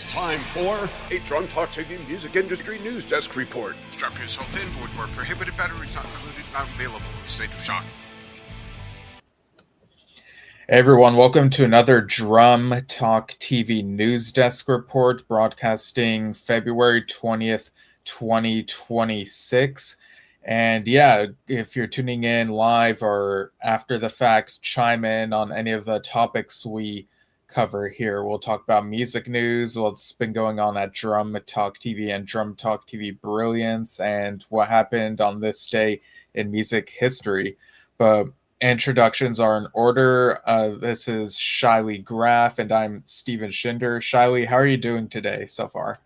It's time for a Drunk Talk TV Music Industry News Desk Report. Strap yourself in for where prohibited batteries not included, not available in the state of shock. Hey everyone, welcome to another Drum Talk TV News Desk Report, broadcasting February 20th, 2026. And yeah, if you're tuning in live or after the fact, chime in on any of the topics we cover here. We'll talk about music news, what's been going on at Drum Talk TV and Drum Talk TV Brilliance, and what happened on this day in music history. But introductions are in order. This is Shiley Graff, and I'm Steven Schinder. Shiley, how are you doing today so far?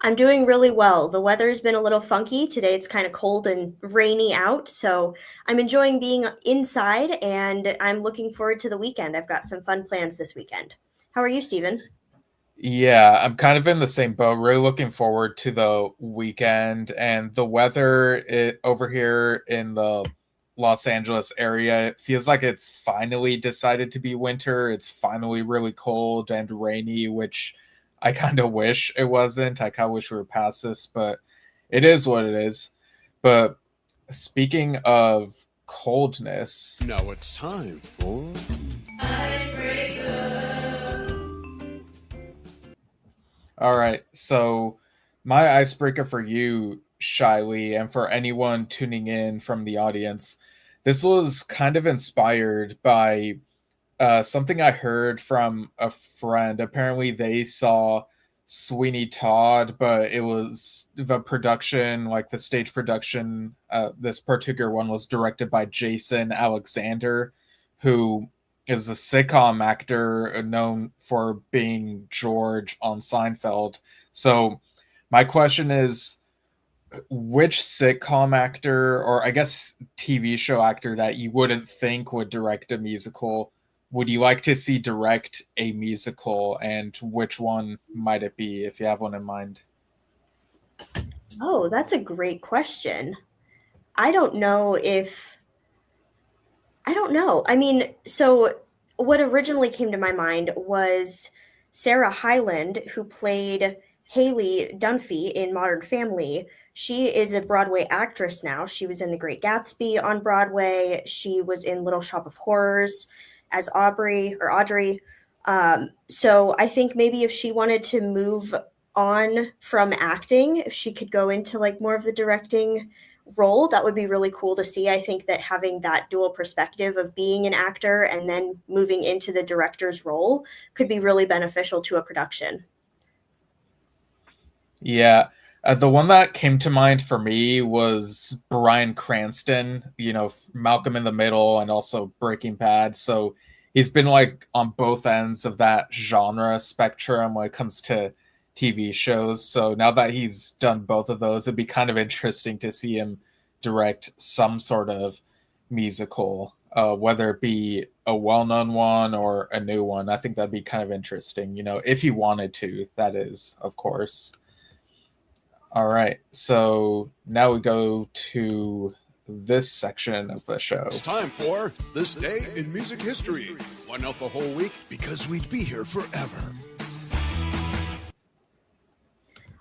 I'm doing really well. The weather's been a little funky. Today it's kind of cold and rainy out, so I'm enjoying being inside, and I'm looking forward to the weekend. I've got some fun plans this weekend. How are you, Steven? Yeah, I'm kind of in the same boat. Really looking forward to the weekend, and the weather over here in the Los Angeles area, it feels like it's finally decided to be winter. It's finally really cold and rainy, which I kind of wish it wasn't. I kind of wish we were past this, but it is what it is. But speaking of coldness, now it's time for all right, so my icebreaker for you, Shiley, and for anyone tuning in from the audience, this was kind of inspired by something I heard from a friend. Apparently they saw Sweeney Todd, but it was the production, like the stage production. This particular one was directed by Jason Alexander, who is a sitcom actor known for being George on Seinfeld. So my question is, which sitcom actor, or I guess TV show actor, that you wouldn't think would direct a musical would you like to see direct a musical, and which one might it be, if you have one in mind? Oh, that's a great question. I don't know. I mean, so what originally came to my mind was Sarah Hyland, who played Haley Dunphy in Modern Family. She is a Broadway actress now. She was in The Great Gatsby on Broadway. She was in Little Shop of Horrors as Audrey. So I think maybe if she wanted to move on from acting, if she could go into like more of the directing role, that would be really cool to see. I think that having that dual perspective of being an actor and then moving into the director's role could be really beneficial to a production. Yeah, the one that came to mind for me was Bryan Cranston, Malcolm in the Middle and also Breaking Bad. So he's been like on both ends of that genre spectrum when it comes to TV shows. So now that he's done both of those, it'd be kind of interesting to see him direct some sort of musical, whether it be a well-known one or a new one. I think that'd be kind of interesting, if he wanted to, that is, of course. All right, so now we go to this section of the show. It's time for This Day in Music History. Why not the whole week? Because we'd be here forever.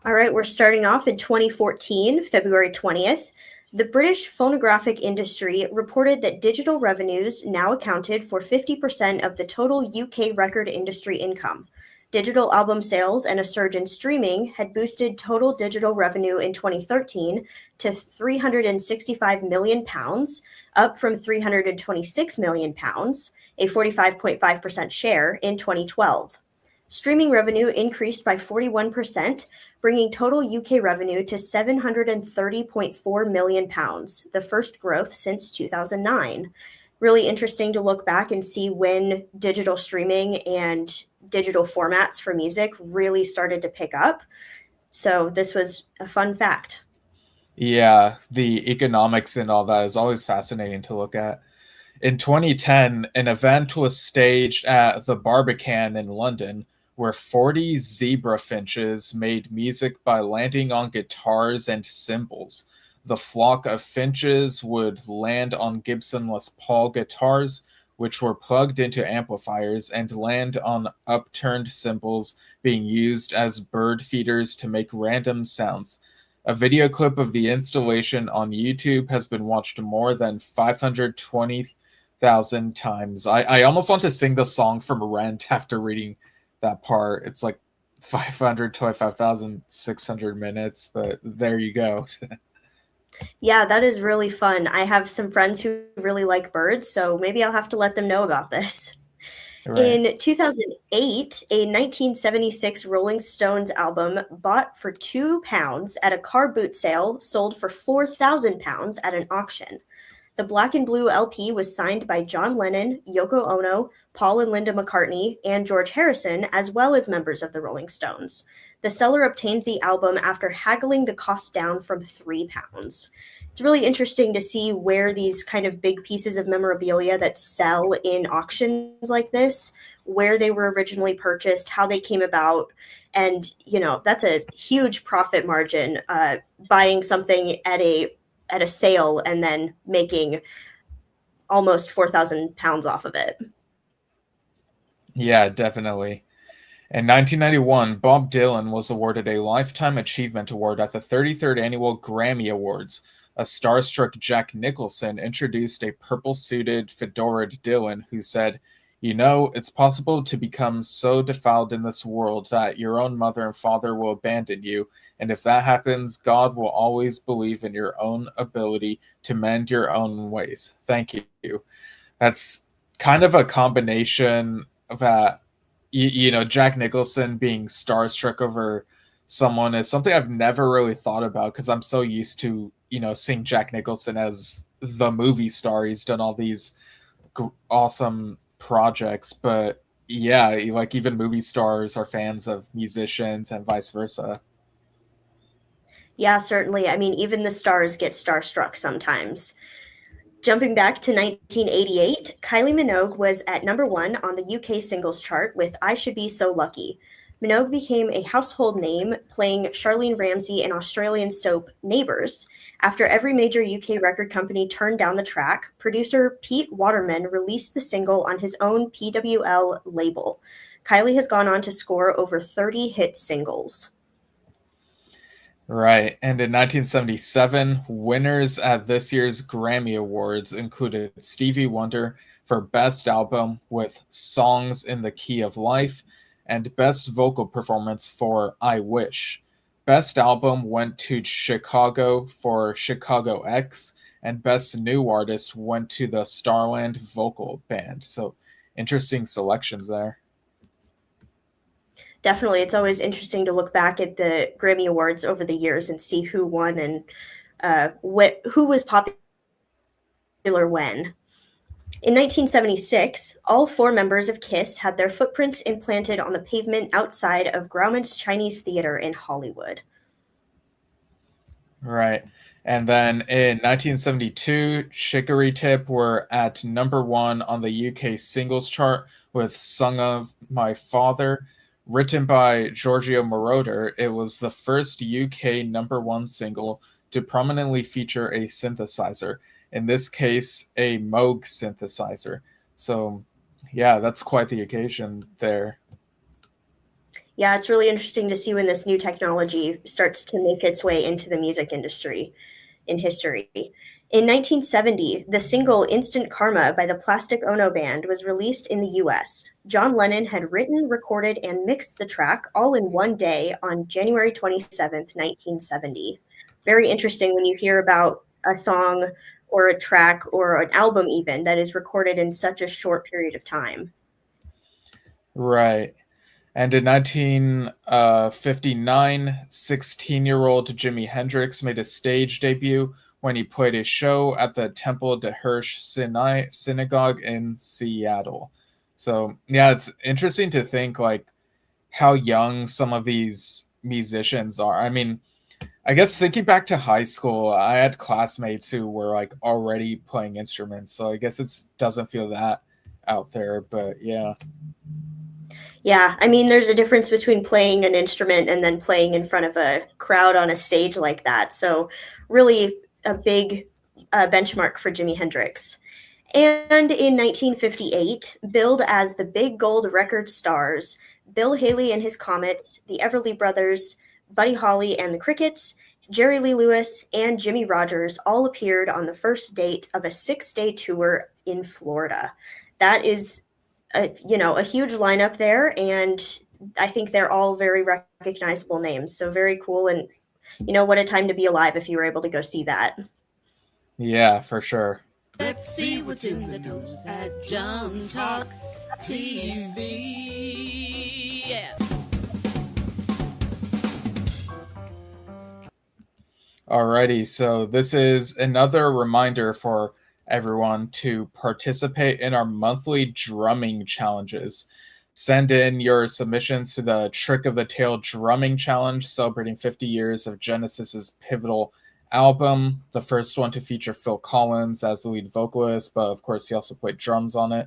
All right, we're starting off in 2014, February 20th. The British phonographic industry reported that digital revenues now accounted for 50% of the total UK record industry income. Digital album sales and a surge in streaming had boosted total digital revenue in 2013 to £365 million, up from £326 million, a 45.5% share in 2012. Streaming revenue increased by 41%, bringing total UK revenue to £730.4 million, the first growth since 2009. Really interesting to look back and see when digital streaming and digital formats for music really started to pick up. So this was a fun fact. Yeah, the economics and all that is always fascinating to look at. In 2010, an event was staged at the Barbican in London where 40 zebra finches made music by landing on guitars and cymbals. The flock of finches would land on Gibson Les Paul guitars, which were plugged into amplifiers and land on upturned cymbals being used as bird feeders to make random sounds. A video clip of the installation on YouTube has been watched more than 520,000 times. I almost want to sing the song from Rent after reading that part. It's like 525,600 minutes, but there you go. Yeah, that is really fun. I have some friends who really like birds, so maybe I'll have to let them know about this. Right. In 2008, a 1976 Rolling Stones album bought for £2 at a car boot sale sold for £4,000 at an auction. The Black and Blue LP was signed by John Lennon, Yoko Ono, Paul and Linda McCartney, and George Harrison, as well as members of the Rolling Stones. The seller obtained the album after haggling the cost down from £3. It's really interesting to see where these kind of big pieces of memorabilia that sell in auctions like this, where they were originally purchased, how they came about. And, that's a huge profit margin, buying something at a sale and then making almost £4,000 off of it. Yeah, definitely. In 1991, Bob Dylan was awarded a Lifetime Achievement Award at the 33rd Annual Grammy Awards. A starstruck Jack Nicholson introduced a purple-suited, fedoraed Dylan, who said, it's possible to become so defiled in this world that your own mother and father will abandon you, and if that happens, God will always believe in your own ability to mend your own ways. Thank you. That's kind of a combination that, Jack Nicholson being starstruck over someone is something I've never really thought about because I'm so used to, seeing Jack Nicholson as the movie star. He's done all these awesome projects, but yeah, like even movie stars are fans of musicians and vice versa. Yeah, certainly. I mean, even the stars get starstruck sometimes. Jumping back to 1988, Kylie Minogue was at number 1 on the UK singles chart with I Should Be So Lucky. Minogue became a household name, playing Charlene Ramsey in Australian soap Neighbours. After every major UK record company turned down the track, producer Pete Waterman released the single on his own PWL label. Kylie has gone on to score over 30 hit singles. Right. And in 1977, winners at this year's Grammy Awards included Stevie Wonder for Best Album with Songs in the Key of Life and Best Vocal Performance for I Wish. Best Album went to Chicago for Chicago X, and Best New Artist went to the Starland Vocal Band. So interesting selections there. Definitely. It's always interesting to look back at the Grammy Awards over the years and see who won and who was popular when. In 1976, all 4 members of KISS had their footprints implanted on the pavement outside of Grauman's Chinese Theater in Hollywood. Right. And then in 1972, Chicory Tip were at number 1 on the UK singles chart with Song of My Father. Written by Giorgio Moroder, it was the first UK number 1 single to prominently feature a synthesizer. In this case, a Moog synthesizer. So, yeah, that's quite the occasion there. Yeah, it's really interesting to see when this new technology starts to make its way into the music industry in history. In 1970, the single Instant Karma by the Plastic Ono Band was released in the US. John Lennon had written, recorded, and mixed the track all in one day on January 27th, 1970. Very interesting when you hear about a song or a track or an album even that is recorded in such a short period of time. Right. And in 1959, 16-year-old Jimi Hendrix made a stage debut when he played a show at the Temple de Hirsch Synagogue in Seattle. So, yeah, it's interesting to think, like, how young some of these musicians are. I mean, I guess thinking back to high school, I had classmates who were, like, already playing instruments, so I guess it doesn't feel that out there, but yeah. Yeah, I mean, there's a difference between playing an instrument and then playing in front of a crowd on a stage like that. So really a big benchmark for Jimi Hendrix. And in 1958, billed as the Big Gold Record stars, Bill Haley and his Comets, the Everly Brothers, Buddy Holly and the Crickets, Jerry Lee Lewis, and Jimmy Rogers all appeared on the first date of a 6-day tour in Florida. That is, a huge lineup there, and I think they're all very recognizable names. So very cool, and what a time to be alive if you were able to go see that. Yeah, for sure. Let's see what's in the news at Jump Talk TV. Yeah. Alrighty, so this is another reminder for everyone to participate in our monthly drumming challenges. Send in your submissions to the Trick of the Tail Drumming Challenge, celebrating 50 years of Genesis's pivotal album. The first one to feature Phil Collins as the lead vocalist, but of course he also played drums on it.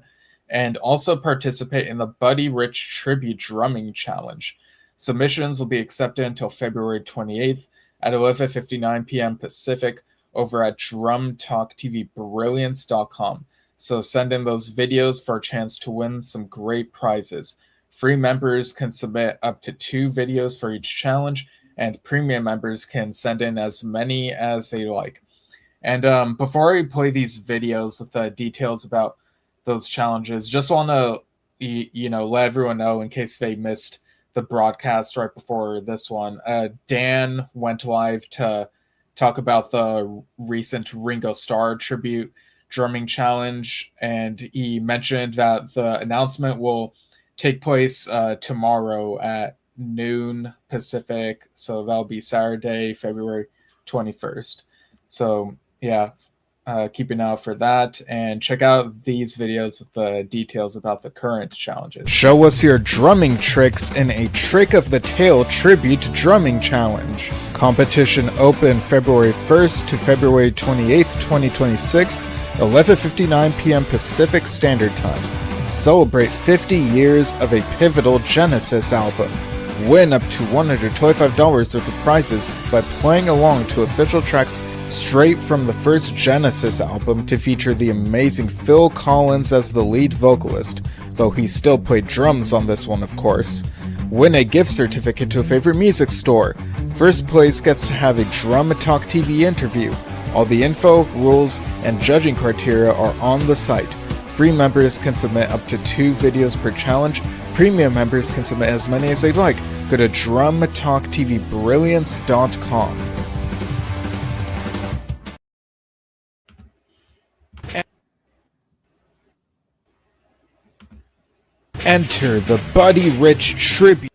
And also participate in the Buddy Rich Tribute Drumming Challenge. Submissions will be accepted until February 28th at 11:59 p.m. Pacific over at drumtalktvbrilliance.com. So send in those videos for a chance to win some great prizes. Free members can submit up to 2 videos for each challenge, and premium members can send in as many as they like. And before I play these videos with the details about those challenges, just want to let everyone know in case they missed the broadcast right before this one. Dan went live to talk about the recent Ringo Starr tribute drumming challenge, and he mentioned that the announcement will take place tomorrow at noon Pacific, so that'll be Saturday, February 21st. So yeah, keep an eye out for that, and check out these videos with the details about the current challenges. Show us your drumming tricks in a Trick of the Tail Tribute Drumming Challenge. Competition open February 1st to February 28th, 2026, 11:59 p.m. Pacific Standard Time. Celebrate 50 years of a pivotal Genesis album. Win up to $125 worth of prizes by playing along to official tracks straight from the first Genesis album to feature the amazing Phil Collins as the lead vocalist, though he still played drums on this one, of course. Win a gift certificate to a favorite music store. First place gets to have a Drum Talk TV interview. All the info, rules, and judging criteria are on the site. Free members can submit up to 2 videos per challenge. Premium members can submit as many as they'd like. Go to drumtalktvbrilliance.com. Enter the Buddy Rich Tribute.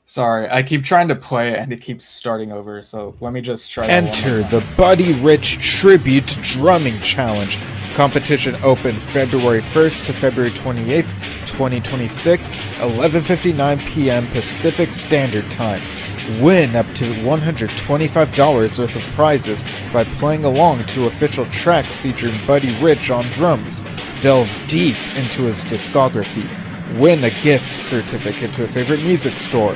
Sorry, I keep trying to play it and it keeps starting over, so let me just try that. Enter the Buddy Rich Tribute Drumming Challenge. Competition open February 1st to February 28th, 2026, 11:59 p.m. Pacific Standard Time. Win up to $125 worth of prizes by playing along to official tracks featuring Buddy Rich on drums. Delve deep into his discography. Win a gift certificate to a favorite music store.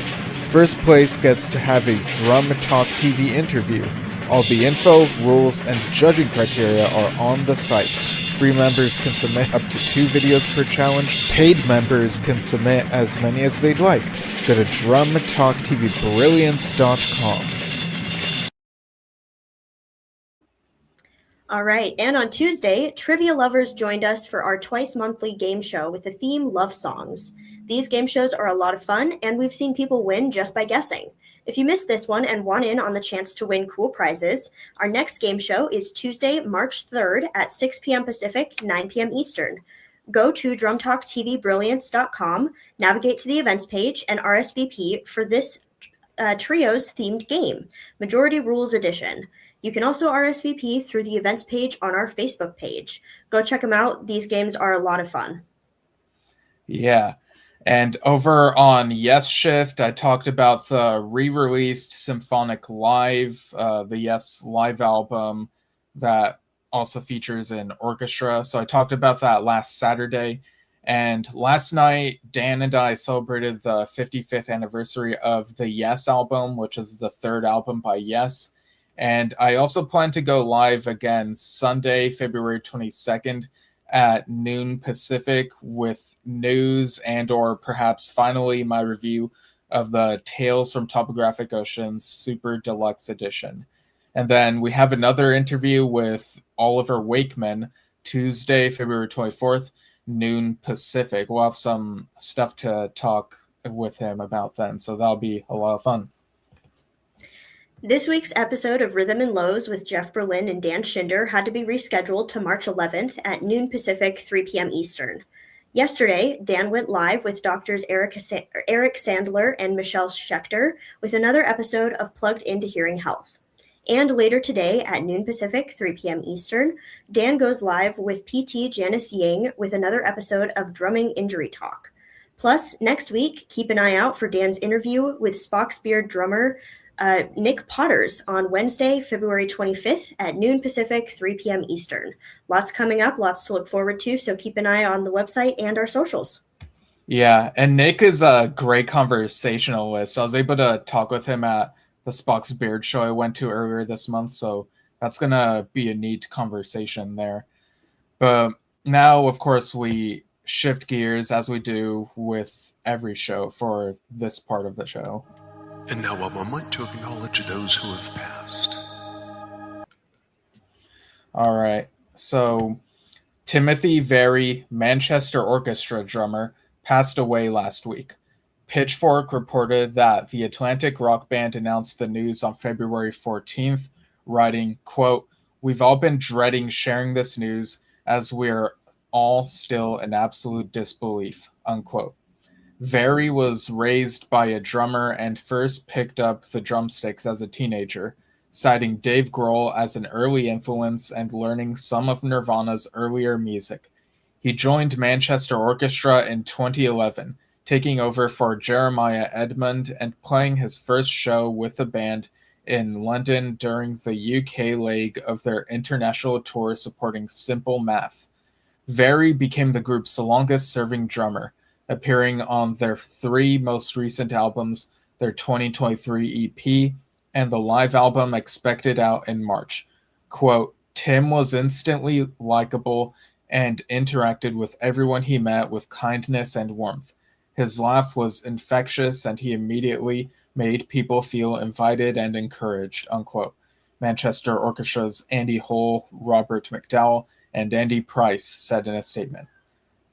First place gets to have a Drum Talk TV interview. All the info, rules, and judging criteria are on the site. Free members can submit up to 2 videos per challenge. Paid members can submit as many as they'd like. Go to drumtalktvbrilliance.com. All right, and on Tuesday, trivia lovers joined us for our twice-monthly game show with the theme Love Songs. These game shows are a lot of fun, and we've seen people win just by guessing. If you missed this one and want in on the chance to win cool prizes, our next game show is Tuesday, March 3rd at 6 p.m. Pacific, 9 p.m. Eastern. Go to drumtalktvbrilliance.com, navigate to the events page, and RSVP for this Trios themed game, Majority Rules Edition. You can also RSVP through the events page on our Facebook page. Go check them out. These games are a lot of fun. Yeah. And over on Yes Shift, I talked about the re-released Symphonic Live, the Yes Live album that also features an orchestra. So I talked about that last Saturday. And last night, Dan and I celebrated the 55th anniversary of the Yes album, which is the 3rd album by Yes. And I also plan to go live again Sunday, February 22nd at noon Pacific with news and or perhaps finally my review of the Tales from Topographic Oceans Super Deluxe Edition. And then we have another interview with Oliver Wakeman Tuesday, February 24th, noon Pacific. We'll have some stuff to talk with him about then, so that'll be a lot of fun. This week's episode of Rhythm and Lows with Jeff Berlin and Dan Schinder had to be rescheduled to March 11th at noon Pacific, 3 p.m. Eastern. Yesterday, Dan went live with doctors Eric Sandler and Michelle Schechter with another episode of Plugged Into Hearing Health. And later today at noon Pacific, 3 p.m. Eastern, Dan goes live with PT Janice Yang with another episode of Drumming Injury Talk. Plus, next week, keep an eye out for Dan's interview with Spock's Beard drummer Nick Potters on Wednesday, February 25th at noon Pacific, 3 p.m. Eastern. Lots coming up, lots to look forward to, so keep an eye on the website and our socials. Yeah, and Nick is a great conversationalist. I was able to talk with him at the Spock's Beard show I went to earlier this month, so that's going to be a neat conversation there. But now, of course, we shift gears as we do with every show for this part of the show. And now a moment to acknowledge those who have passed. All right. So Timothy Very, Manchester Orchestra drummer, passed away last week. Pitchfork reported that the Atlantic rock band announced the news on February 14th, writing, quote, "We've all been dreading sharing this news as we're all still in absolute disbelief," unquote. Very was raised by a drummer and first picked up the drumsticks as a teenager, citing Dave Grohl as an early influence and learning some of Nirvana's earlier music. He joined Manchester Orchestra in 2011, taking over for Jeremiah Edmund and playing his first show with the band in London during the UK leg of their international tour supporting Simple Math. Very became the group's longest-serving drummer, appearing on their three most recent albums, their 2023 EP, and the live album expected out in March. Quote, "Tim was instantly likable and interacted with everyone he met with kindness and warmth. His laugh was infectious and he immediately made people feel invited and encouraged," unquote. Manchester Orchestra's Andy Hull, Robert McDowell, and Andy Price said in a statement.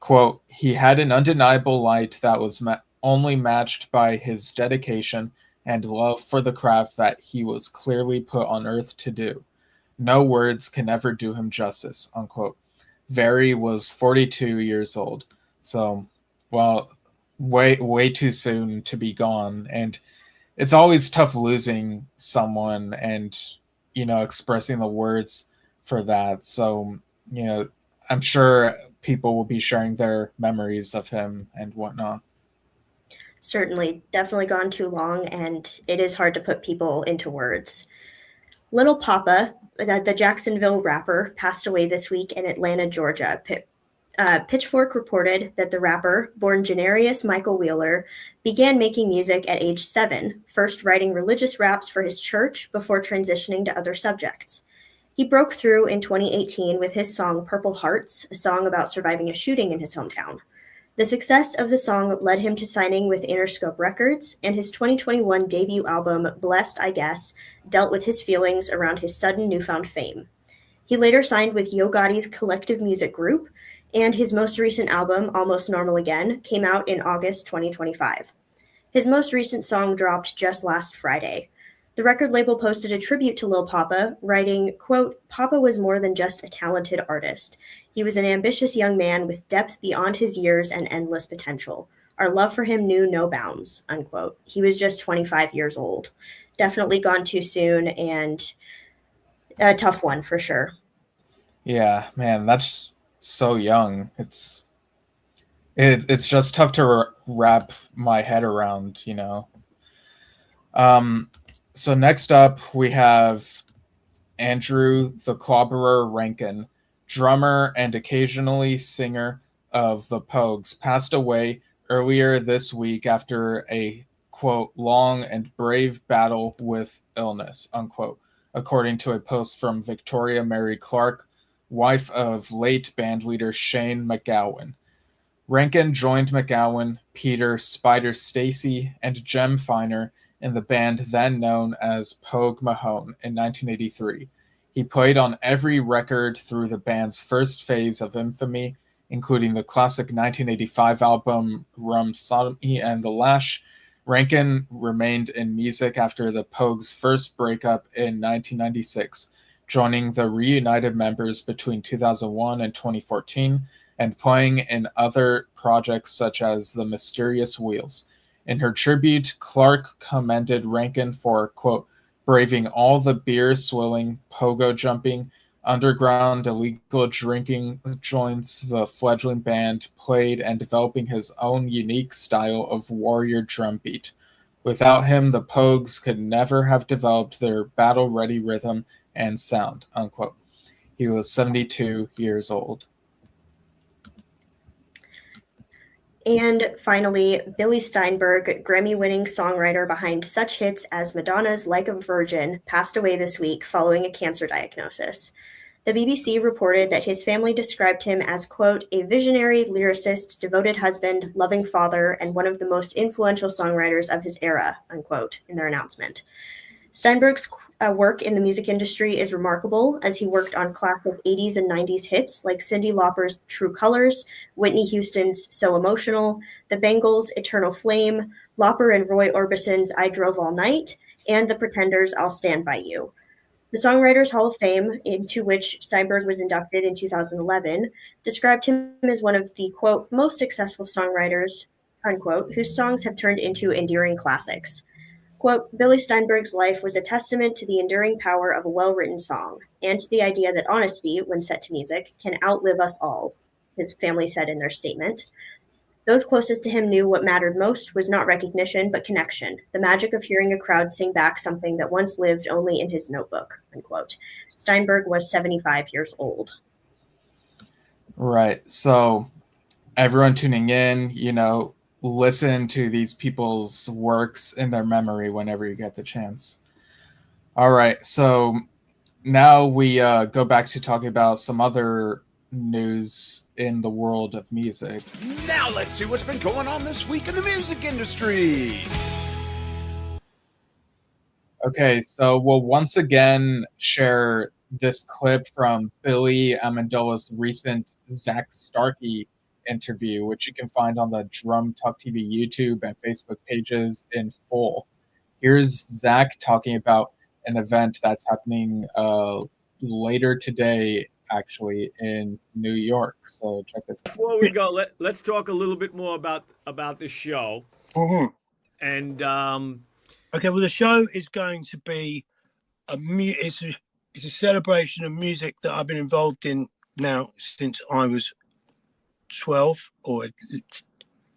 Quote, "He had an undeniable light that was only matched by his dedication and love for the craft that he was clearly put on earth to do. No words can ever do him justice," unquote. Very was 42 years old. So, well, way too soon to be gone. And it's always tough losing someone and, expressing the words for that. So, I'm sure people will be sharing their memories of him and whatnot. Certainly, definitely gone too long, and it is hard to put people into words. Little Papa, the Jacksonville rapper, passed away this week in Atlanta, Georgia. Pitchfork reported that the rapper, born Janarius Michael Wheeler, began making music at age 7, first writing religious raps for his church before transitioning to other subjects. He broke through in 2018 with his song Purple Hearts, a song about surviving a shooting in his hometown. The success of the song led him to signing with Interscope Records, and his 2021 debut album, Blessed I Guess, dealt with his feelings around his sudden newfound fame. He later signed with Yo Gotti's Collective Music Group, and his most recent album, Almost Normal Again, came out in August 2025. His most recent song dropped just last Friday. The record label posted a tribute to Lil Papa, writing, quote, "Papa was more than just a talented artist. He was an ambitious young man with depth beyond his years and endless potential. Our love for him knew no bounds," unquote. He was just 25 years old. Definitely gone too soon, and a tough one for sure. Yeah, man, that's so young. It's just tough to wrap my head around, So next up, we have Andrew the Clobberer Rankin, drummer and occasionally singer of the Pogues, passed away earlier this week after a, quote, "long and brave battle with illness," unquote. according to a post from Victoria Mary Clark, wife of late bandleader Shane MacGowan. Rankin joined MacGowan, Peter Spider Stacy, and Jem Finer in the band then known as Pogue Mahone in 1983. He played on every record through the band's first phase of infamy, including the classic 1985 album Rum Sodomy and the Lash. Rankin remained in music after the Pogues' first breakup in 1996, joining the reunited members between 2001 and 2014, and playing in other projects such as The Mysterious Wheels. In her tribute, Clark commended Rankin for, quote, braving all the beer-swilling, pogo-jumping, underground illegal drinking joints the fledgling band played and developing his own unique style of warrior drum beat. Without him, the Pogues could never have developed their battle-ready rhythm and sound, unquote. He was 72 years old. And finally, Billy Steinberg, Grammy-winning songwriter behind such hits as Madonna's Like a Virgin, passed away this week following a cancer diagnosis. The BBC reported that his family described him as, quote, a visionary, lyricist, devoted husband, loving father, and one of the most influential songwriters of his era, unquote, in their announcement. Steinberg's work in the music industry is remarkable, as he worked on classic 80s and 90s hits like Cyndi Lauper's True Colors, Whitney Houston's So Emotional, The Bangles' Eternal Flame, Lauper and Roy Orbison's I Drove All Night, and The Pretenders' I'll Stand By You. The Songwriters Hall of Fame, into which Steinberg was inducted in 2011, described him as one of the, quote, most successful songwriters, unquote, whose songs have turned into enduring classics. Quote, Billy Steinberg's life was a testament to the enduring power of a well-written song, and to the idea that honesty, when set to music, can outlive us all, his family said in their statement. Those closest to him knew what mattered most was not recognition, but connection, the magic of hearing a crowd sing back something that once lived only in his notebook, unquote. Steinberg was 75 years old. Right. So everyone tuning in, listen to these people's works in their memory whenever you get the chance. All right. So now we go back to talking about some other news in the world of music. Now let's see what's been going on this week in the music industry. Okay, so we'll once again share this clip from Billy Amendola's recent Zach Starkey interview, which you can find on the Drum Talk TV YouTube and Facebook pages in full. Here's Zach talking about an event that's happening later today, actually, in New York. So check this out. Before we go, let's talk a little bit more about the show. Mm-hmm. And okay, well, the show is going to be it's a celebration of music that I've been involved in now since I was 12 or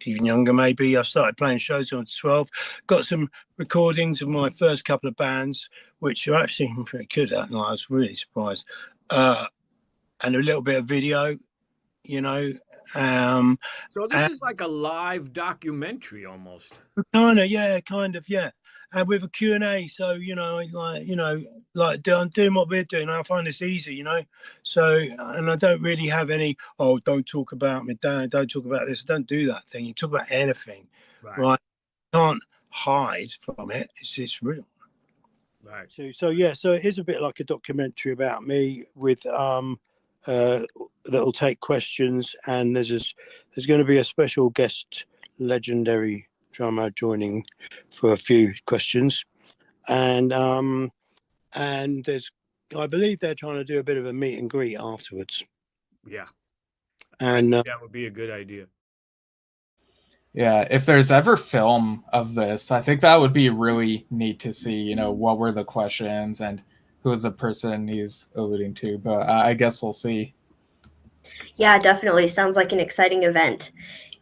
even younger, maybe. I started playing shows when I was 12. Got some recordings of my first couple of bands, which are actually pretty good at, and I was really surprised. And a little bit of video, so this is like a live documentary almost. Kind of, yeah. And with a Q&A, so I'm doing what we're doing. I find this easy, So, and I don't really have any. Oh, don't talk about my dad. Don't talk about this. I don't do that thing. You talk about anything, right? You can't hide from it. It's real. Right. So yeah. So it is a bit like a documentary about me with that'll take questions, and there's going to be a special guest, legendary drummer, joining for a few questions, and there's, I believe they're trying to do a bit of a meet and greet afterwards. Yeah, and that would be a good idea. Yeah, if there's ever film of this, I think that would be really neat to see. What were the questions and who is the person he's alluding to, but I guess we'll see. Yeah, definitely. Sounds like an exciting event.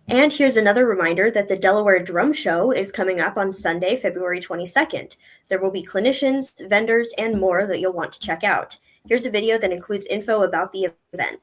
And here's another reminder that the Delaware Drum Show is coming up on Sunday, February 22nd. There will be clinicians, vendors, and more that you'll want to check out. Here's a video that includes info about the event.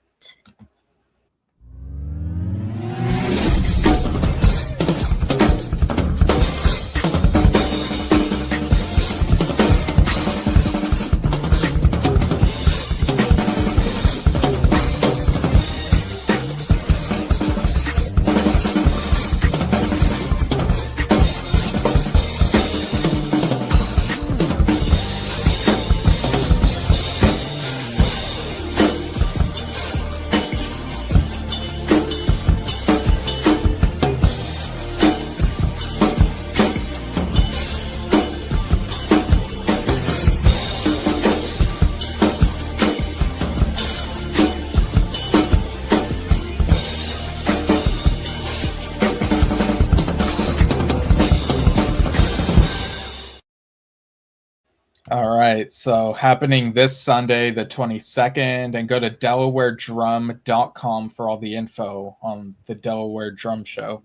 All right, so happening this Sunday, the 22nd, and go to DelawareDrum.com for all the info on the Delaware Drum Show.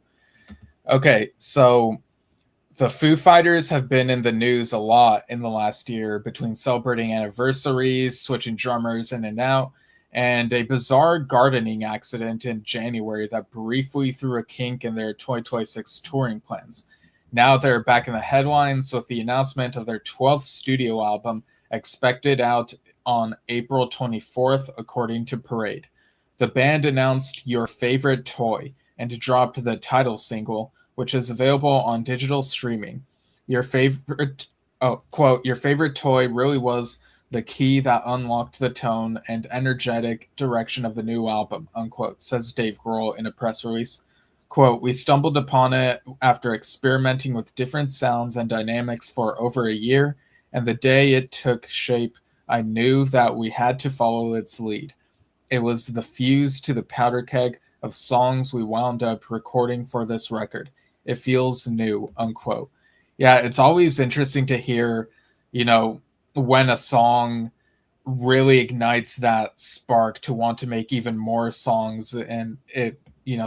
Okay, so the Foo Fighters have been in the news a lot in the last year between celebrating anniversaries, switching drummers in and out, and a bizarre gardening accident in January that briefly threw a kink in their 2026 touring plans. Now they're back in the headlines with the announcement of their 12th studio album expected out on April 24th, according to Parade. The band announced Your Favorite Toy and dropped the title single, which is available on digital streaming. Your favorite toy really was the key that unlocked the tone and energetic direction of the new album, unquote, says Dave Grohl in a press release. Quote, we stumbled upon it after experimenting with different sounds and dynamics for over a year, and the day it took shape, I knew that we had to follow its lead. It was the fuse to the powder keg of songs we wound up recording for this record. It feels new, unquote. Yeah, it's always interesting to hear, when a song really ignites that spark to want to make even more songs, and it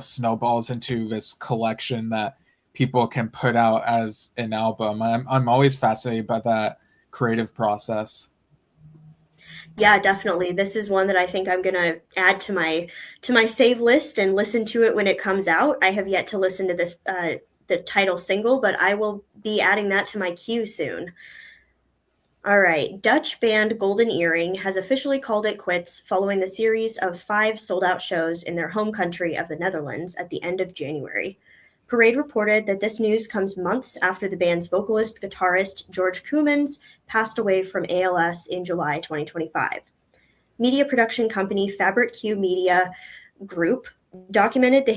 snowballs into this collection that people can put out as an album. I'm always fascinated by that creative process. Yeah, definitely. This is one that I think I'm going to add to my save list and listen to it when it comes out. I have yet to listen to this the title single, but I will be adding that to my queue soon. All right, Dutch band Golden Earring has officially called it quits following the series of 5 sold-out shows in their home country of the Netherlands at the end of January. Parade reported that this news comes months after the band's vocalist-guitarist George Koemans passed away from ALS in July 2025. Media production company Fabric Q Media Group documented the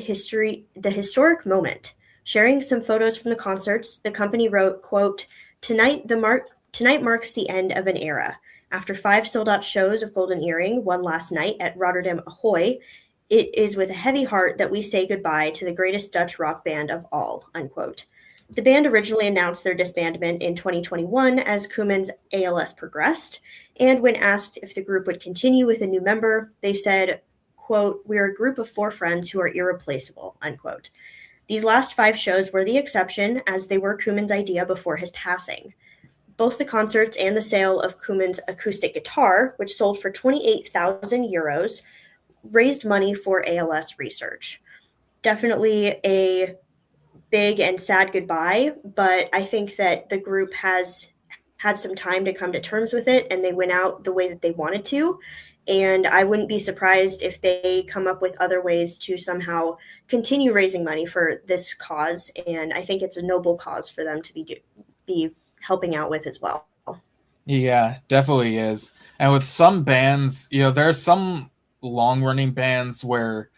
historic moment. Sharing some photos from the concerts, the company wrote, quote, Tonight marks the end of an era. After 5 sold-out shows of Golden Earring, one last night at Rotterdam Ahoy, it is with a heavy heart that we say goodbye to the greatest Dutch rock band of all, unquote. The band originally announced their disbandment in 2021 as Koemans' ALS progressed, and when asked if the group would continue with a new member, they said, quote, we're a group of 4 friends who are irreplaceable, unquote. These last 5 shows were the exception, as they were Koemans' idea before his passing. Both the concerts and the sale of Koemans' acoustic guitar, which sold for 28,000 euros, raised money for ALS research. Definitely a big and sad goodbye, but I think that the group has had some time to come to terms with it, and they went out the way that they wanted to. And I wouldn't be surprised if they come up with other ways to somehow continue raising money for this cause. And I think it's a noble cause for them to be helping out with as well. Yeah, definitely is. And with some bands, there are some long-running bands where,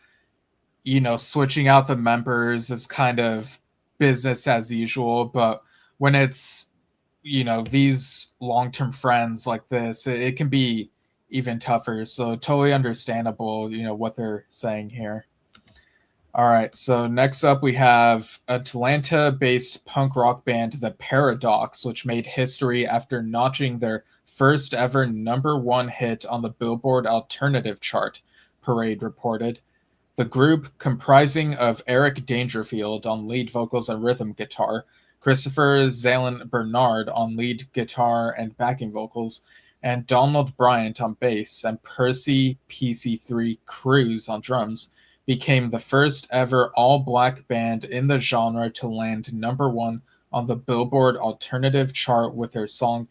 switching out the members is kind of business as usual. But when it's, these long-term friends like this, it can be even tougher. So totally understandable, what they're saying here. All right, so next up we have Atlanta-based punk rock band The Paradox, which made history after notching their first ever #1 hit on the Billboard Alternative chart, Parade reported. The group, comprising of Eric Dangerfield on lead vocals and rhythm guitar, Christopher Zalen Bernard on lead guitar and backing vocals, and Donald Bryant on bass, and Percy PC3 Cruz on drums, became the first ever all-black band in the genre to land #1 on the Billboard Alternative chart with their song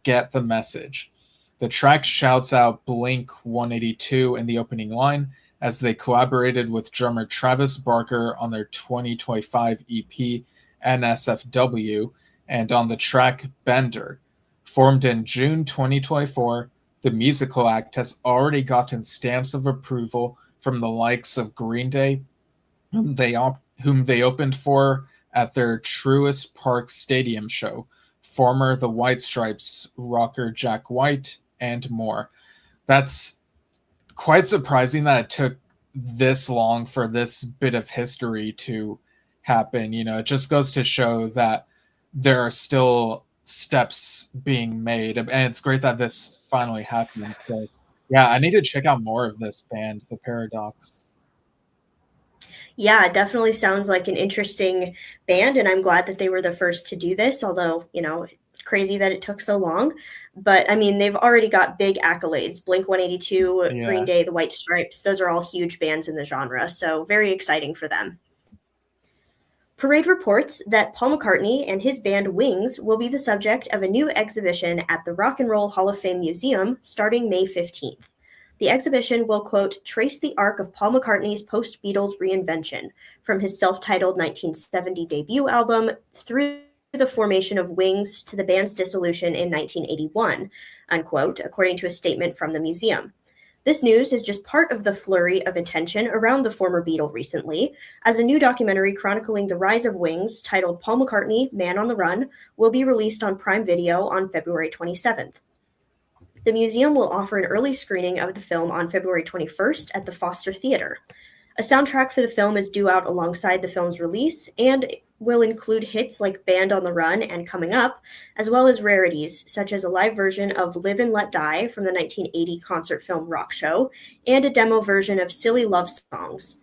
Get the Message. The track shouts out Blink-182 in the opening line, as they collaborated with drummer Travis Barker on their 2025 EP NSFW and on the track Bender. Formed in June 2024, the musical act has already gotten stamps of approval from the likes of Green Day, whom they opened for at their Truist Park Stadium show, former The White Stripes rocker Jack White, and more. That's quite surprising that it took this long for this bit of history to happen. It just goes to show that there are still steps being made, and it's great that this finally happened. So, yeah, I need to check out more of this band, The Paradox. Yeah, it definitely sounds like an interesting band, and I'm glad that they were the first to do this, although, crazy that it took so long. But I mean, they've already got big accolades. Blink 182, Green Yeah. Day, The White Stripes, those are all huge bands in the genre, so very exciting for them. Parade reports that Paul McCartney and his band Wings will be the subject of a new exhibition at the Rock and Roll Hall of Fame Museum starting May 15th. The exhibition will, quote, trace the arc of Paul McCartney's post-Beatles reinvention, from his self-titled 1970 debut album through the formation of Wings to the band's dissolution in 1981, unquote, according to a statement from the museum. This news is just part of the flurry of attention around the former Beatle recently, as a new documentary chronicling the rise of Wings, titled Paul McCartney, Man on the Run, will be released on Prime Video on February 27th. The museum will offer an early screening of the film on February 21st at the Foster Theater. A soundtrack for the film is due out alongside the film's release and will include hits like Band on the Run and Coming Up, as well as rarities such as a live version of Live and Let Die from the 1980 concert film Rock Show and a demo version of Silly Love Songs.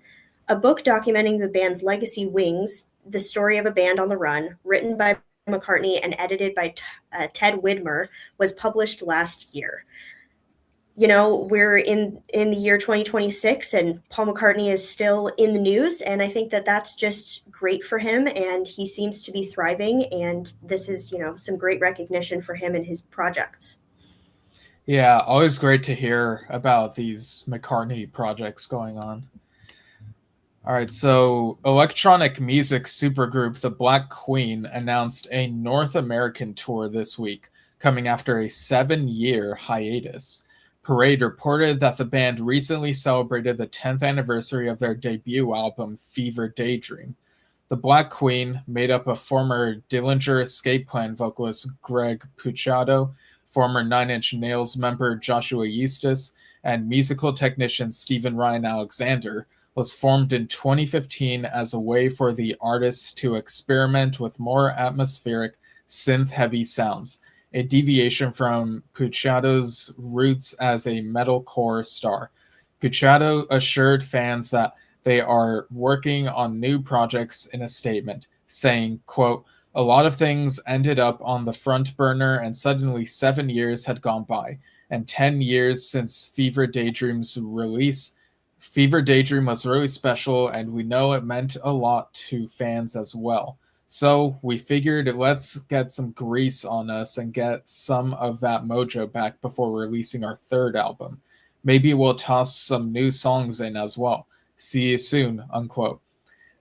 A book documenting the band's legacy, Wings, the story of a band on the run, written by McCartney and edited by Ted Widmer, was published last year. We're in the year 2026 and Paul McCartney is still in the news, and I think that that's just great for him, and he seems to be thriving, and this is, some great recognition for him and his projects. Yeah, always great to hear about these McCartney projects going on. All right, so electronic music supergroup The Black Queen announced a North American tour this week, coming after a 7-year hiatus. Parade reported that the band recently celebrated the 10th anniversary of their debut album, Fever Daydream. The Black Queen, made up of former Dillinger Escape Plan vocalist Greg Puciato, former Nine Inch Nails member Joshua Eustace, and musical technician Stephen Ryan Alexander, was formed in 2015 as a way for the artists to experiment with more atmospheric, synth-heavy sounds, a deviation from Puciato's roots as a metalcore star. Puciato assured fans that they are working on new projects in a statement, saying, quote, a lot of things ended up on the front burner and suddenly 7 years had gone by, and 10 years since Fever Daydream's release. Fever Daydream was really special, and we know it meant a lot to fans as well. So we figured let's get some grease on us and get some of that mojo back before releasing our third album. Maybe we'll toss some new songs in as well. See you soon, unquote.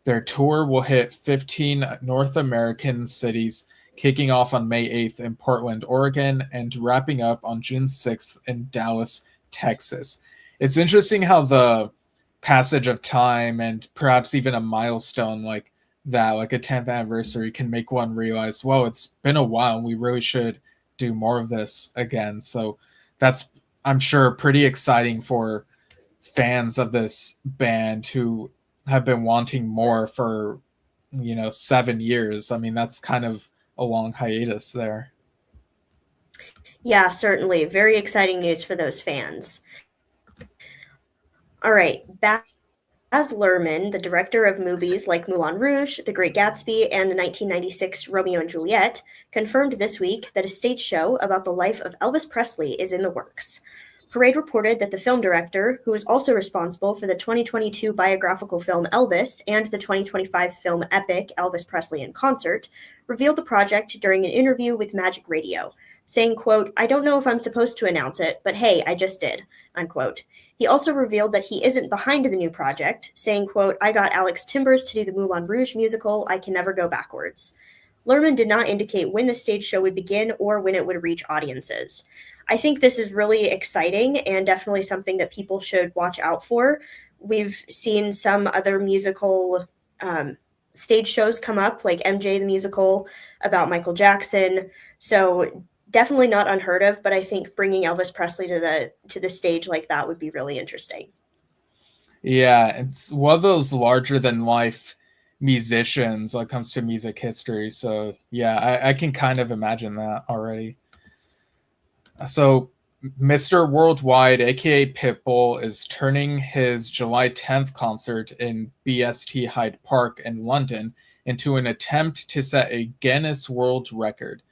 Their tour will hit 15 North American cities, kicking off on May 8th in Portland, Oregon, and wrapping up on June 6th in Dallas, Texas. It's interesting how the passage of time and perhaps even a milestone like that, like a 10th anniversary, can make one realize, well, it's been a while and we really should do more of this again. So that's, I'm sure, pretty exciting for fans of this band who have been wanting more for 7 years. I mean, that's kind of a long hiatus there. Yeah, certainly. Very exciting news for those fans. All right, Baz Luhrmann, the director of movies like Moulin Rouge, The Great Gatsby, and the 1996 Romeo and Juliet, confirmed this week that a stage show about the life of Elvis Presley is in the works. Parade reported that the film director, who is also responsible for the 2022 biographical film Elvis and the 2025 film epic Elvis Presley in Concert, revealed the project during an interview with Magic Radio, saying, quote, I don't know if I'm supposed to announce it, but hey, I just did, unquote. He also revealed that he isn't behind the new project, saying, quote, I got Alex Timbers to do the Moulin Rouge musical. I can never go backwards. Luhrmann did not indicate when the stage show would begin or when it would reach audiences. I think this is really exciting and definitely something that people should watch out for. We've seen some other musical stage shows come up, like MJ the Musical about Michael Jackson. So definitely not unheard of, but I think bringing Elvis Presley to the stage like that would be really interesting. Yeah, it's one of those larger than life musicians when it comes to music history. So yeah, I can kind of imagine that already. So Mr. Worldwide, aka Pitbull, is turning his July 10th concert in BST Hyde Park in London into an attempt to set a Guinness World Record.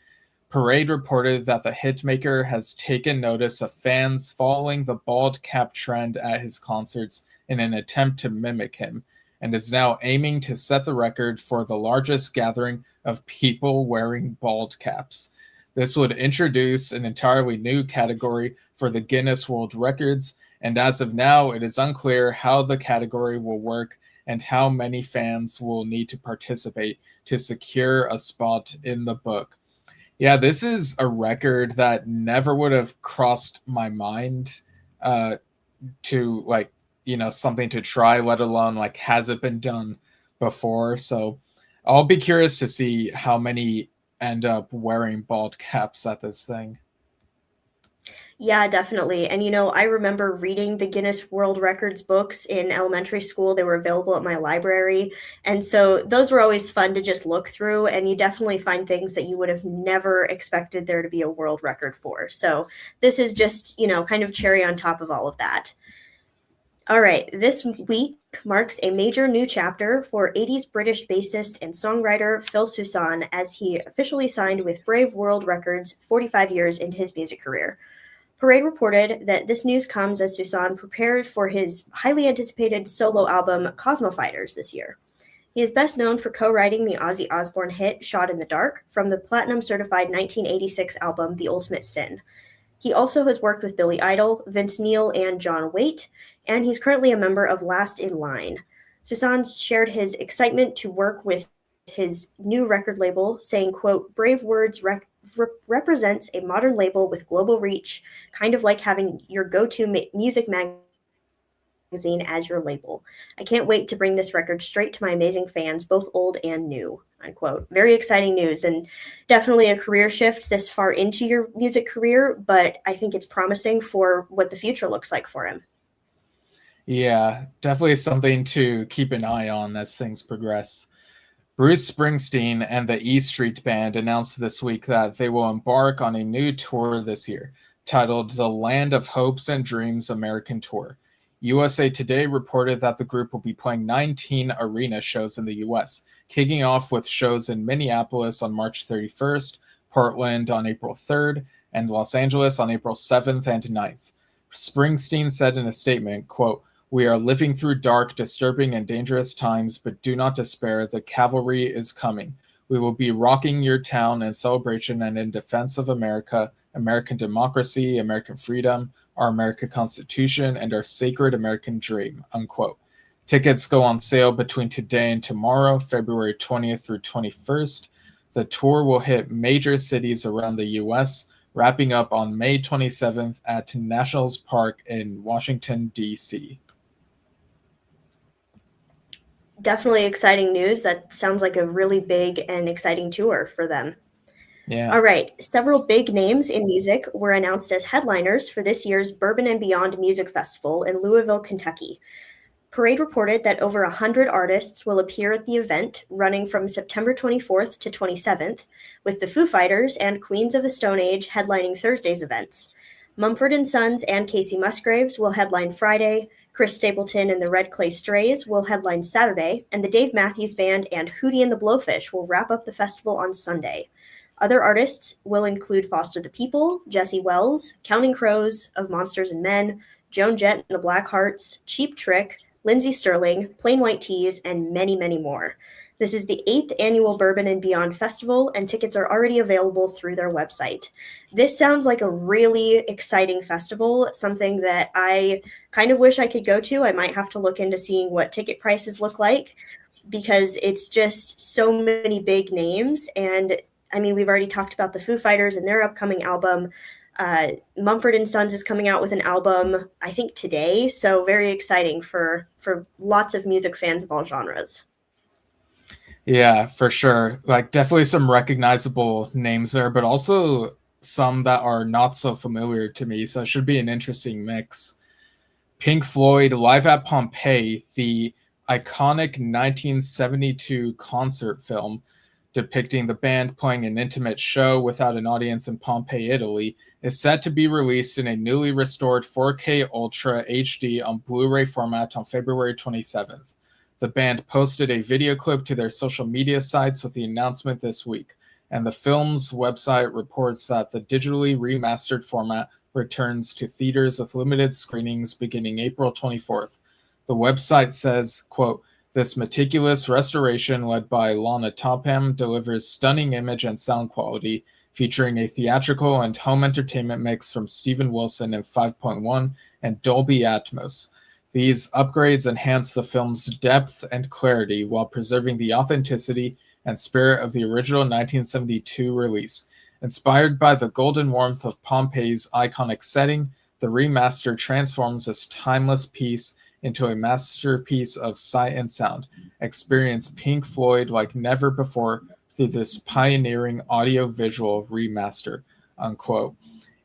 Parade reported that the hitmaker has taken notice of fans following the bald cap trend at his concerts in an attempt to mimic him, and is now aiming to set the record for the largest gathering of people wearing bald caps. This would introduce an entirely new category for the Guinness World Records, and as of now, it is unclear how the category will work and how many fans will need to participate to secure a spot in the book. Yeah, this is a record that never would have crossed my mind to, like, you know, something to try, let alone like has it been done before. So I'll be curious to see how many end up wearing bald caps at this thing. Yeah, definitely. And I remember reading the Guinness World Records books in elementary school. They were available at my library. And so those were always fun to just look through. And you definitely find things that you would have never expected there to be a world record for. So this is just, kind of cherry on top of all of that. All right, this week marks a major new chapter for 80s British bassist and songwriter Phil Soussan as he officially signed with Brave World Records 45 years into his music career. Parade reported that this news comes as Soussan prepared for his highly anticipated solo album Cosmo Fighters this year. He is best known for co-writing the Ozzy Osbourne hit Shot in the Dark from the platinum-certified 1986 album The Ultimate Sin. He also has worked with Billy Idol, Vince Neil, and John Waite, and he's currently a member of Last in Line. Soussan shared his excitement to work with his new record label, saying, quote, "Brave Words represents a modern label with global reach, kind of like having your go-to music magazine as your label. I can't wait to bring this record straight to my amazing fans, both old and new," unquote. Very exciting news, and definitely a career shift this far into your music career, but I think it's promising for what the future looks like for him. Yeah, definitely something to keep an eye on as things progress. Bruce Springsteen and the E Street Band announced this week that they will embark on a new tour this year, titled the Land of Hopes and Dreams American Tour. USA Today reported that the group will be playing 19 arena shows in the US, kicking off with shows in Minneapolis on March 31st, Portland on April 3rd, and Los Angeles on April 7th and 9th. Springsteen said in a statement, quote, "We are living through dark, disturbing, and dangerous times, but do not despair. The cavalry is coming. We will be rocking your town in celebration and in defense of America, American democracy, American freedom, our American Constitution, and our sacred American dream," unquote. Tickets go on sale between today and tomorrow, February 20th through 21st. The tour will hit major cities around the U.S., wrapping up on May 27th at Nationals Park in Washington, D.C. Definitely exciting news. That sounds like a really big and exciting tour for them. Yeah. All right. Several big names in music were announced as headliners for this year's Bourbon and Beyond Music Festival in Louisville, Kentucky. Parade reported that over 100 artists will appear at the event, running from September 24th to 27th, with the Foo Fighters and Queens of the Stone Age headlining Thursday's events. Mumford & Sons and Casey Musgraves will headline Friday, Chris Stapleton and the Red Clay Strays will headline Saturday, and the Dave Matthews Band and Hootie and the Blowfish will wrap up the festival on Sunday. Other artists will include Foster the People, Jesse Wells, Counting Crows, Of Monsters and Men, Joan Jett and the Blackhearts, Cheap Trick, Lindsey Sterling, Plain White Tees, and many, many more. This is the 8th annual Bourbon and Beyond Festival, and tickets are already available through their website. This sounds like a really exciting festival, something that I kind of wish I could go to. I might have to look into seeing what ticket prices look like, because it's just so many big names. And I mean, we've already talked about the Foo Fighters and their upcoming album. Mumford & Sons is coming out with an album, I think today. So very exciting for lots of music fans of all genres. Yeah, for sure. Like, definitely some recognizable names there, but also some that are not so familiar to me. So it should be an interesting mix. Pink Floyd live at Pompeii, the iconic 1972 concert film depicting the band playing an intimate show without an audience in Pompeii, Italy, is set to be released in a newly restored 4K Ultra HD on Blu-ray format on February 27th. The band posted a video clip to their social media sites with the announcement this week, and the film's website reports that the digitally remastered format returns to theaters with limited screenings beginning April 24th. The website says, quote, "This meticulous restoration led by Lana Topham delivers stunning image and sound quality, featuring a theatrical and home entertainment mix from Steven Wilson in 5.1 and Dolby Atmos. These upgrades enhance the film's depth and clarity while preserving the authenticity and spirit of the original 1972 release. Inspired by the golden warmth of Pompeii's iconic setting, the remaster transforms this timeless piece into a masterpiece of sight and sound. Experience Pink Floyd like never before through this pioneering audio-visual remaster," unquote.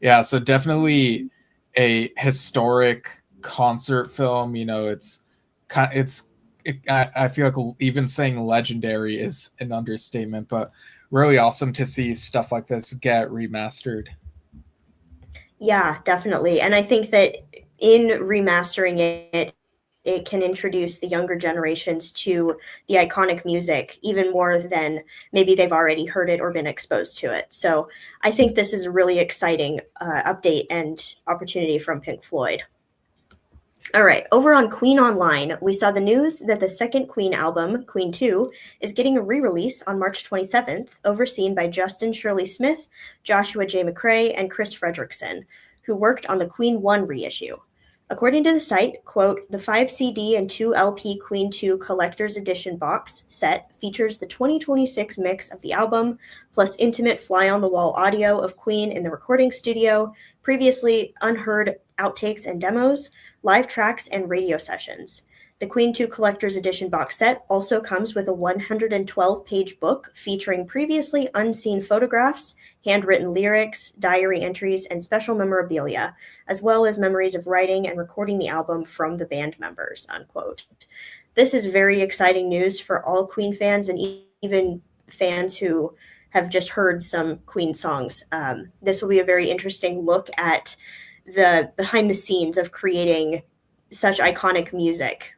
Yeah, so definitely a historic concert film. You know, I feel like even saying legendary is an understatement, but really awesome to see stuff like this get remastered. Yeah, definitely. And I think that in remastering it can introduce the younger generations to the iconic music even more than maybe they've already heard it or been exposed to it. So I think this is a really exciting update and opportunity from Pink Floyd. All right, over on Queen Online, we saw the news that the second Queen album, Queen 2, is getting a re-release on March 27th, overseen by Justin Shirley Smith, Joshua J. McCrae, and Chris Fredrickson, who worked on the Queen 1 reissue. According to the site, quote, "The 5 CD and 2 LP Queen 2 Collector's Edition box set features the 2026 mix of the album, plus intimate fly-on-the-wall audio of Queen in the recording studio, previously unheard outtakes and demos, live tracks, and radio sessions. The Queen 2 Collector's Edition box set also comes with a 112-page book featuring previously unseen photographs, handwritten lyrics, diary entries, and special memorabilia, as well as memories of writing and recording the album from the band members," unquote. This is very exciting news for all Queen fans and even fans who have just heard some Queen songs. This will be a very interesting look at the behind the scenes of creating such iconic music.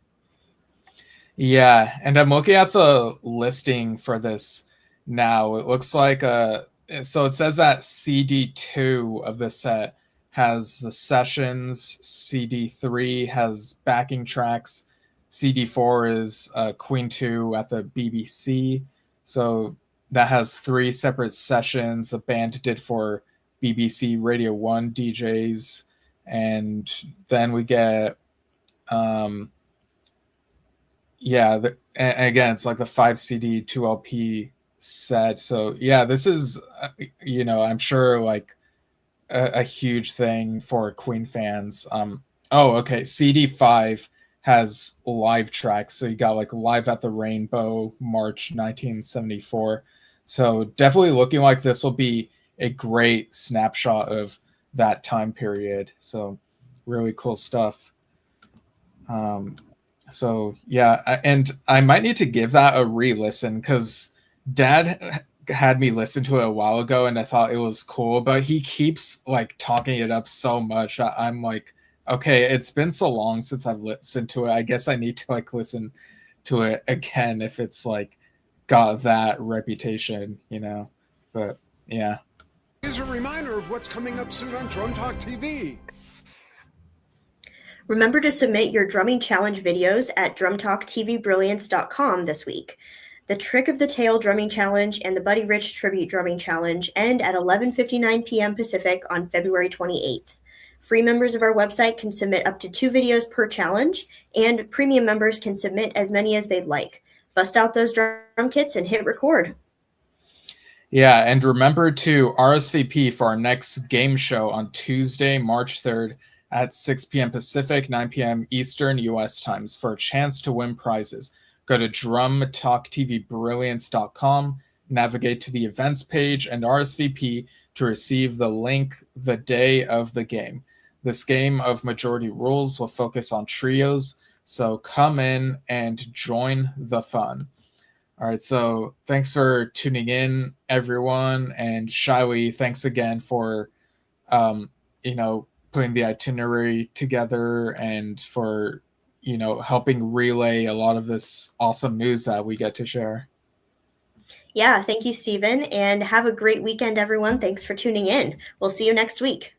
Yeah, and I'm looking at the listing for this now. It looks like so it says that CD2 of the set has the sessions, CD3 has backing tracks, CD4 is Queen 2 at the BBC. So that has 3 separate sessions the band did for BBC Radio 1 DJs. And then we get again, it's like the 5 CD, 2 LP set. So yeah, this is, I'm sure like a huge thing for Queen fans. CD5 has live tracks. So you got like Live at the Rainbow, March 1974. So definitely looking like this will be a great snapshot of that time period. So really cool stuff. So yeah, and I might need to give that a re-listen because Dad had me listen to it a while ago and I thought it was cool, but he keeps like talking it up so much. I'm like, okay, it's been so long since I've listened to it. I guess I need to like listen to it again if it's like got that reputation, but yeah. Here's a reminder of what's coming up soon on Drum Talk TV. Remember to submit your drumming challenge videos at drumtalktvbrilliance.com this week. The Trick of the Tail Drumming Challenge and the Buddy Rich Tribute Drumming Challenge end at 11:59 p.m. Pacific on February 28th. Free members of our website can submit up to 2 videos per challenge, and premium members can submit as many as they'd like. Bust out those drum kits and hit record. Yeah, and remember to RSVP for our next game show on Tuesday, March 3rd at 6 p.m. Pacific, 9 p.m. Eastern U.S. times for a chance to win prizes. Go to drumtalktvbrilliance.com, navigate to the events page, and RSVP to receive the link the day of the game. This game of majority rules will focus on trios, So come in and join the fun. All right, so thanks for tuning in, everyone. And Shiley, thanks again for, putting the itinerary together and for, helping relay a lot of this awesome news that we get to share. Yeah, thank you, Stephen, and have a great weekend, everyone. Thanks for tuning in. We'll see you next week.